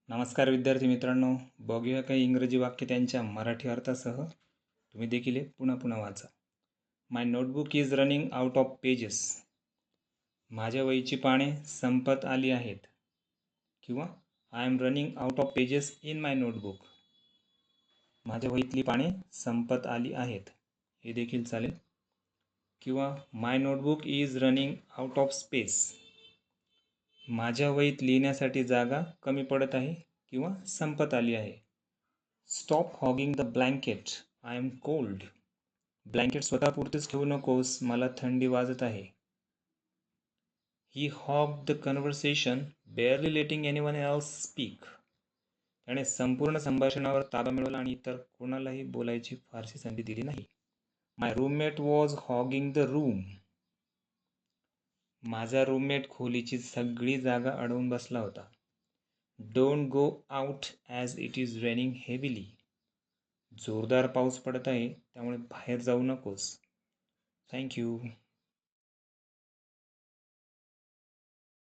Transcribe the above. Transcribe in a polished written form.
नमस्कार विद्यार्थी मित्रांनो, बघूया काही इंग्रजी वाक्य त्यांच्या मराठी अर्थासह. तुम्ही देखील हे पुन्हा पुन्हा वाचा. My notebook is running out of pages. माझ्या वहीची पाने संपत आली आहेत. किंवा I am running out of pages in my notebook. माझ्या वहीतली पाने संपत आली आहेत, हे देखील चालेल. किंवा my notebook is running out of space. माझ्या वहीत लिहिण्यासाठी जागा कमी पडत आहे किंवा संपत आली आहे. Stop hogging the blanket, I am cold. Blanket स्वतःपुरतेच ठेवू नकोस, मला थंडी वाजत आहे. He hog the conversation, barely letting anyone else speak. त्याने संपूर्ण संभाषणावर ताबा मिळवला आणि इतर कोणालाही बोलायची फारशी संधी दिली नाही. My roommate was hogging the room. माझा रूममेट खोलीची सगळी जागा अडवून बसला होता. Don't go out as it is raining heavily. जोरदार पाऊस पडत आहे, त्यामुळे बाहेर जाऊ नकोस. थँक्यू.